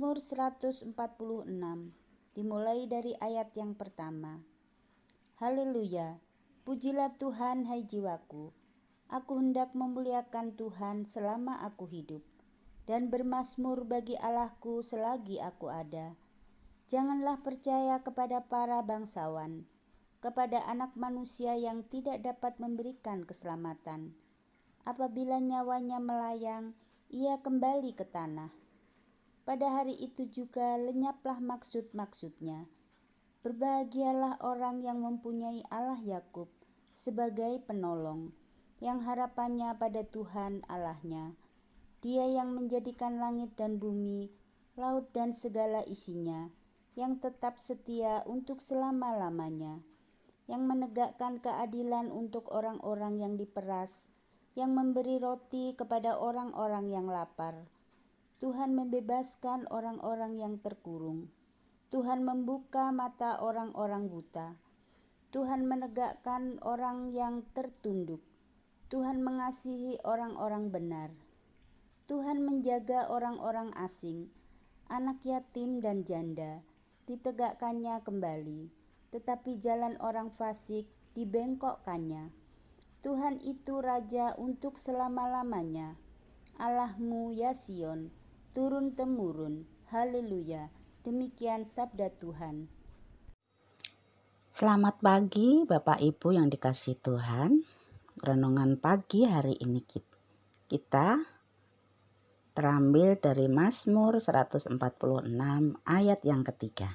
Mazmur 146 dimulai dari ayat yang pertama. Haleluya, pujilah Tuhan hai jiwaku. Aku hendak memuliakan Tuhan selama aku hidup, dan bermazmur bagi Allahku selagi aku ada. Janganlah percaya kepada para bangsawan, kepada anak manusia yang tidak dapat memberikan keselamatan. Apabila nyawanya melayang, ia kembali ke tanah. Pada hari itu juga lenyaplah maksud-maksudnya. Berbahagialah orang yang mempunyai Allah Yakub sebagai penolong, yang harapannya pada Tuhan Allahnya. Dia yang menjadikan langit dan bumi, laut dan segala isinya, yang tetap setia untuk selama-lamanya, yang menegakkan keadilan untuk orang-orang yang diperas, yang memberi roti kepada orang-orang yang lapar. Tuhan membebaskan orang-orang yang terkurung. Tuhan membuka mata orang-orang buta. Tuhan menegakkan orang yang tertunduk. Tuhan mengasihi orang-orang benar. Tuhan menjaga orang-orang asing, anak yatim dan janda, ditegakkannya kembali. Tetapi jalan orang fasik dibengkokkannya. Tuhan itu Raja untuk selama-lamanya. Allahmu ya Sion, turun-temurun. Haleluya. Demikian sabda Tuhan. Selamat pagi Bapak Ibu yang dikasihi Tuhan. Renungan pagi hari ini kita terambil dari Mazmur 146 ayat yang ketiga.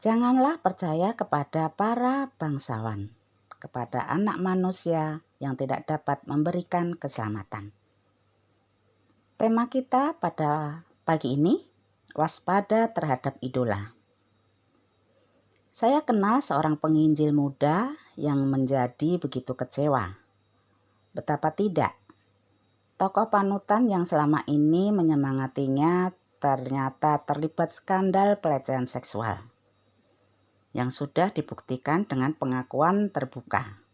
Janganlah percaya kepada para bangsawan, kepada anak manusia yang tidak dapat memberikan keselamatan. Tema kita pada pagi ini, waspada terhadap idola. Saya kenal seorang penginjil muda yang menjadi begitu kecewa. Betapa tidak, tokoh panutan yang selama ini menyemangatinya ternyata terlibat skandal pelecehan seksual yang sudah dibuktikan dengan pengakuan terbuka.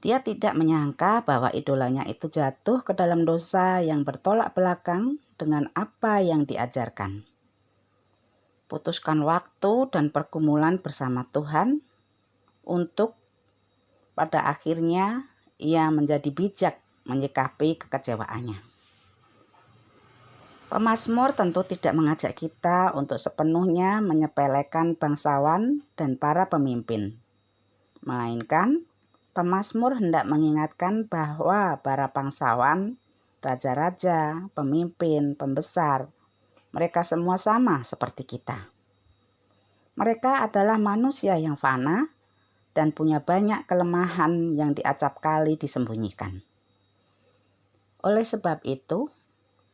Dia tidak menyangka bahwa idolanya itu jatuh ke dalam dosa yang bertolak belakang dengan apa yang diajarkan. Putuskan waktu dan pergumulan bersama Tuhan untuk pada akhirnya ia menjadi bijak menyikapi kekecewaannya. Pemazmur tentu tidak mengajak kita untuk sepenuhnya menyepelekan bangsawan dan para pemimpin, melainkan pemazmur hendak mengingatkan bahwa para bangsawan, raja-raja, pemimpin, pembesar, mereka semua sama seperti kita. Mereka adalah manusia yang fana dan punya banyak kelemahan yang diacap kali disembunyikan. Oleh sebab itu,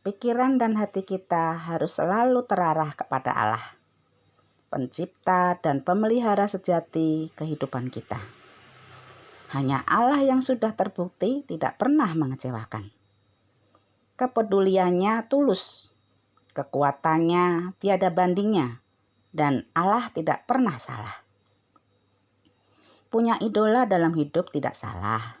pikiran dan hati kita harus selalu terarah kepada Allah, pencipta dan pemelihara sejati kehidupan kita. Hanya Allah yang sudah terbukti tidak pernah mengecewakan. Kepeduliannya tulus, kekuatannya tiada bandingnya, dan Allah tidak pernah salah. Punya idola dalam hidup tidak salah.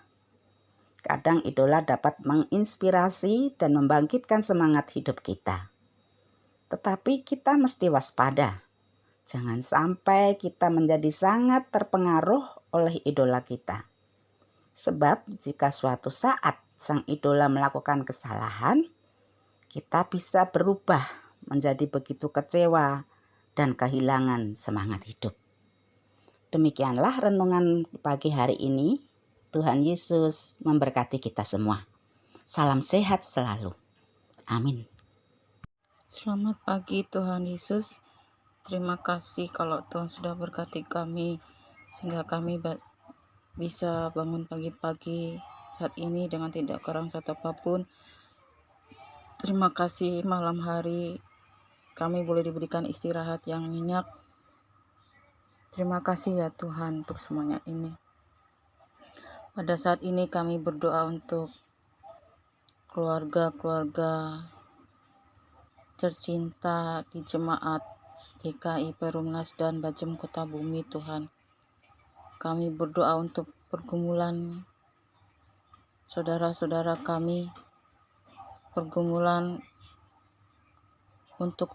Kadang idola dapat menginspirasi dan membangkitkan semangat hidup kita. Tetapi kita mesti waspada. Jangan sampai kita menjadi sangat terpengaruh oleh idola kita. Sebab jika suatu saat sang idola melakukan kesalahan, kita bisa berubah menjadi begitu kecewa dan kehilangan semangat hidup. Demikianlah renungan pagi hari ini. Tuhan Yesus memberkati kita semua. Salam sehat selalu. Amin. Selamat pagi Tuhan Yesus. Terima kasih kalau Tuhan sudah berkati kami sehingga kami bisa bangun pagi-pagi saat ini dengan tidak kurang satu apapun. Terima kasih malam hari kami boleh diberikan istirahat yang nyenyak. Terima kasih ya Tuhan untuk semuanya ini. Pada saat ini kami berdoa untuk keluarga-keluarga tercinta di jemaat GKI Perumnas dan Bajem Kota Bumi Tuhan. Kami berdoa untuk pergumulan saudara-saudara kami, pergumulan untuk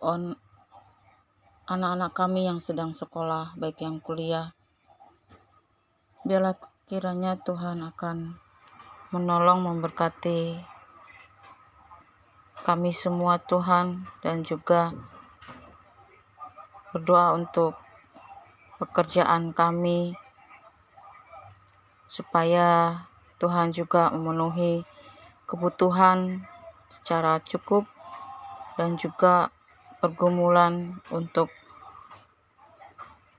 anak-anak kami yang sedang sekolah, baik yang kuliah. Biarlah kiranya Tuhan akan menolong, memberkati kami semua Tuhan, dan juga berdoa untuk pekerjaan kami, supaya Tuhan juga memenuhi kebutuhan secara cukup, dan juga pergumulan untuk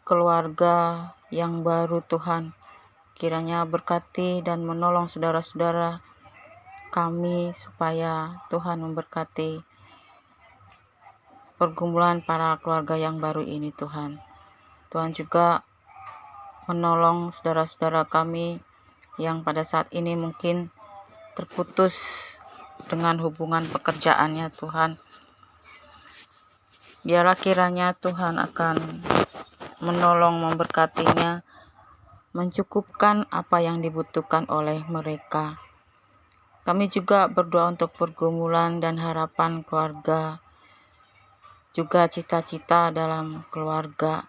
keluarga yang baru. Tuhan kiranya berkati dan menolong saudara-saudara kami, supaya Tuhan memberkati pergumulan para keluarga yang baru ini. Tuhan juga menolong saudara-saudara kami yang pada saat ini mungkin terputus dengan hubungan pekerjaannya. Tuhan, biarlah kiranya Tuhan akan menolong, memberkatinya, mencukupkan apa yang dibutuhkan oleh mereka. Kami juga berdoa untuk pergumulan dan harapan keluarga, juga cita-cita dalam keluarga,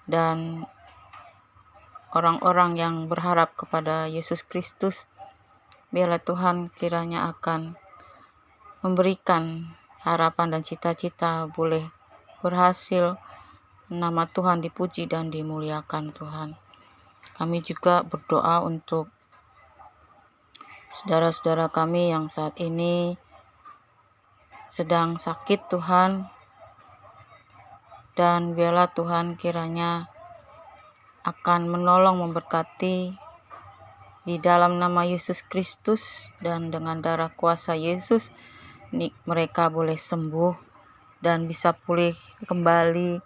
dan orang-orang yang berharap kepada Yesus Kristus. Biarlah Tuhan kiranya akan memberikan harapan dan cita-cita boleh berhasil, nama Tuhan dipuji dan dimuliakan. Tuhan, kami juga berdoa untuk saudara-saudara kami yang saat ini sedang sakit. Tuhan, dan biarlah Tuhan kiranya akan menolong, memberkati di dalam nama Yesus Kristus, dan dengan darah kuasa Yesus mereka boleh sembuh dan bisa pulih kembali,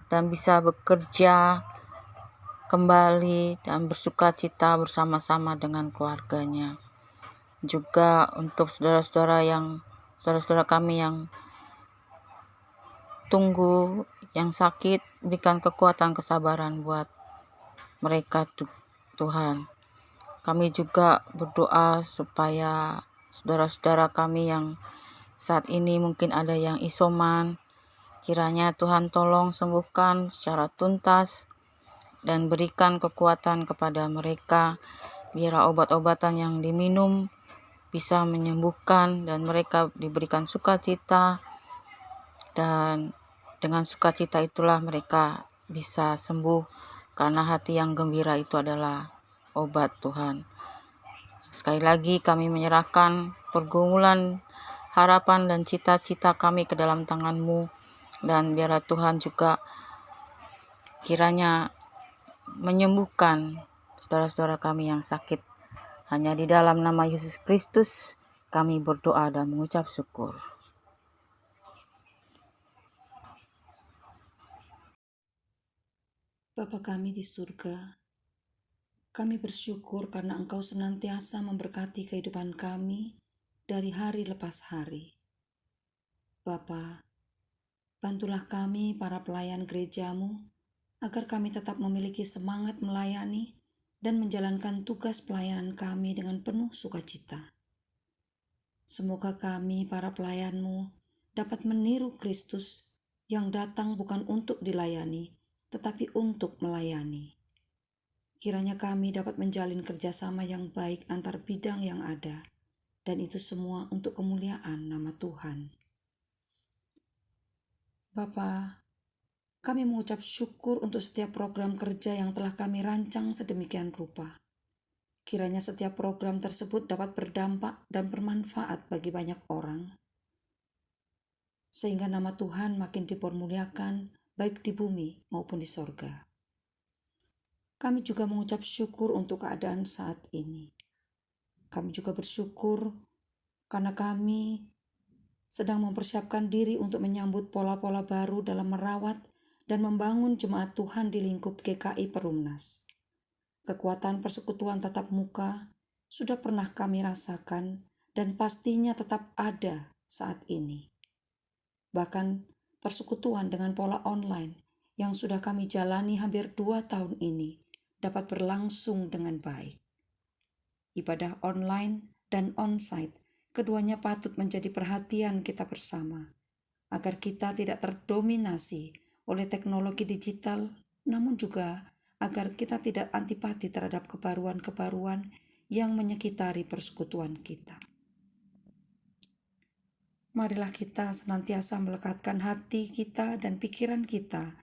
dan bisa bekerja kembali dan bersukacita bersama-sama dengan keluarganya. Juga untuk saudara-saudara kami yang tunggu, yang sakit, berikan kekuatan, kesabaran buat mereka. Tuhan, kami juga berdoa supaya saudara-saudara kami yang saat ini mungkin ada yang isoman, kiranya Tuhan tolong sembuhkan secara tuntas dan berikan kekuatan kepada mereka. Biarlah obat-obatan yang diminum bisa menyembuhkan, dan mereka diberikan sukacita, dan dengan sukacita itulah mereka bisa sembuh, karena hati yang gembira itu adalah obat. Tuhan, sekali lagi kami menyerahkan pergumulan, harapan, dan cita-cita kami ke dalam tangan-Mu, dan biarlah Tuhan juga kiranya menyembuhkan saudara-saudara kami yang sakit. Hanya di dalam nama Yesus Kristus kami berdoa dan mengucap syukur. Bapa kami di surga, kami bersyukur karena Engkau senantiasa memberkati kehidupan kami dari hari lepas hari. Bapa, bantulah kami para pelayan gereja-Mu, agar kami tetap memiliki semangat melayani dan menjalankan tugas pelayanan kami dengan penuh sukacita. Semoga kami para pelayan-Mu dapat meniru Kristus yang datang bukan untuk dilayani, tetapi untuk melayani. Kiranya kami dapat menjalin kerjasama yang baik antar bidang yang ada, dan itu semua untuk kemuliaan nama Tuhan. Bapa, kami mengucap syukur untuk setiap program kerja yang telah kami rancang sedemikian rupa. Kiranya setiap program tersebut dapat berdampak dan bermanfaat bagi banyak orang, sehingga nama Tuhan makin dipermuliakan baik di bumi maupun di sorga. Kami juga mengucap syukur untuk keadaan saat ini. Kami juga bersyukur karena kami sedang mempersiapkan diri untuk menyambut pola-pola baru dalam merawat dan membangun jemaat Tuhan di lingkup GKI Perumnas. Kekuatan persekutuan tatap muka sudah pernah kami rasakan dan pastinya tetap ada saat ini. Bahkan persekutuan dengan pola online yang sudah kami jalani hampir 2 tahun ini dapat berlangsung dengan baik. Ibadah online dan onsite, keduanya patut menjadi perhatian kita bersama. agar kita tidak terdominasi oleh teknologi digital, namun juga agar kita tidak antipati terhadap kebaruan-kebaruan yang menyekitari persekutuan kita. Marilah kita senantiasa melekatkan hati kita dan pikiran kita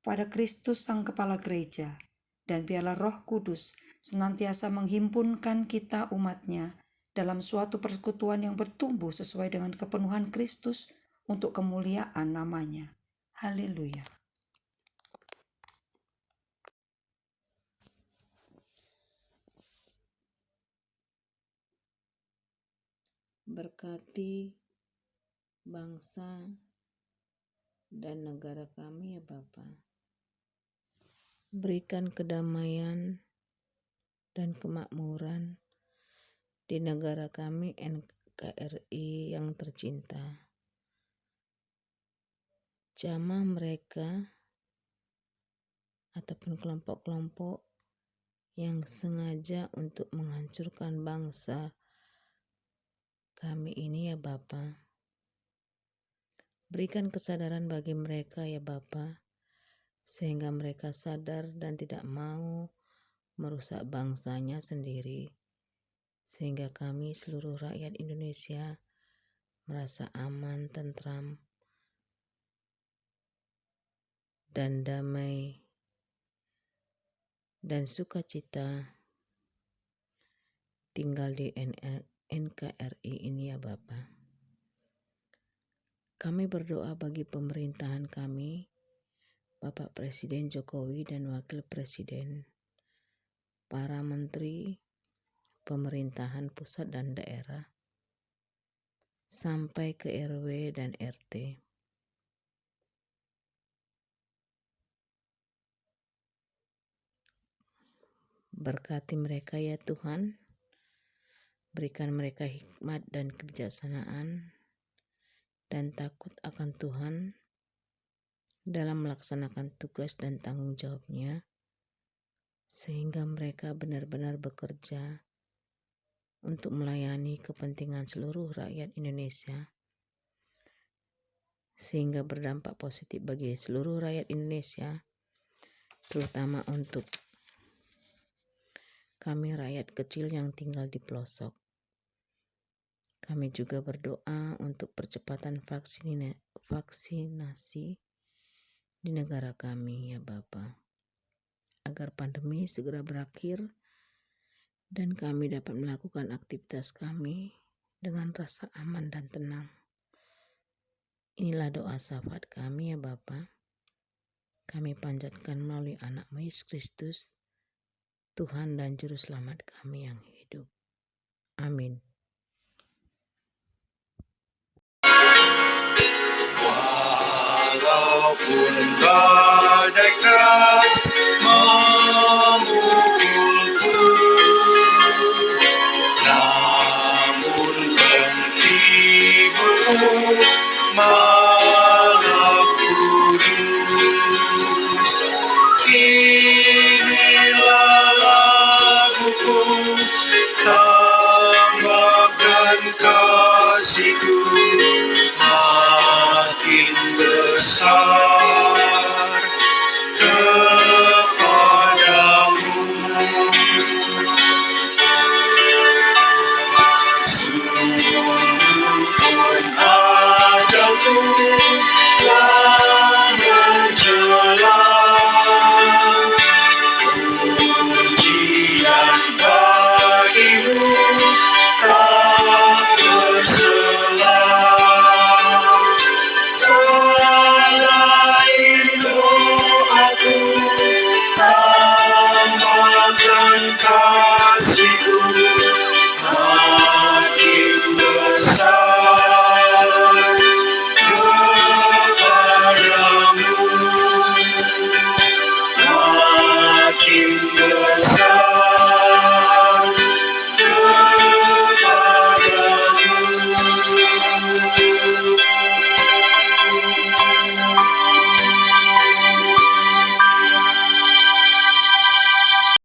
pada Kristus Sang Kepala Gereja, dan biarlah Roh Kudus senantiasa menghimpunkan kita umatnya dalam suatu persekutuan yang bertumbuh sesuai dengan kepenuhan Kristus untuk kemuliaan namanya. Haleluya. Berkati bangsa dan negara kami ya Bapa. Berikan kedamaian dan kemakmuran di negara kami NKRI yang tercinta. Jamah mereka ataupun kelompok-kelompok yang sengaja untuk menghancurkan bangsa kami ini ya Bapa. Berikan kesadaran bagi mereka ya Bapa, sehingga mereka sadar dan tidak mau merusak bangsanya sendiri, sehingga kami seluruh rakyat Indonesia merasa aman, tentram, dan damai dan sukacita tinggal di NKRI ini ya Bapa. Kami berdoa bagi pemerintahan kami, Bapak Presiden Jokowi dan Wakil Presiden, para menteri, pemerintahan pusat dan daerah, sampai ke RW dan RT. Berkati mereka ya Tuhan, berikan mereka hikmat dan kebijaksanaan dan takut akan Tuhan dalam melaksanakan tugas dan tanggung jawabnya, sehingga mereka benar-benar bekerja untuk melayani kepentingan seluruh rakyat Indonesia, sehingga berdampak positif bagi seluruh rakyat Indonesia, terutama untuk kami rakyat kecil yang tinggal di pelosok. Kami juga berdoa untuk percepatan vaksinasi di negara kami ya Bapa, agar pandemi segera berakhir dan kami dapat melakukan aktivitas kami dengan rasa aman dan tenang. Inilah doa syafaat kami ya Bapa. Kami panjatkan melalui anak-Mu Yesus Kristus, Tuhan dan Juru Selamat kami yang hidup. Amin. Walaupun badai keras memukulku, namun penghiburku malah kudus. Inilah laguku, tambahkan kasihku.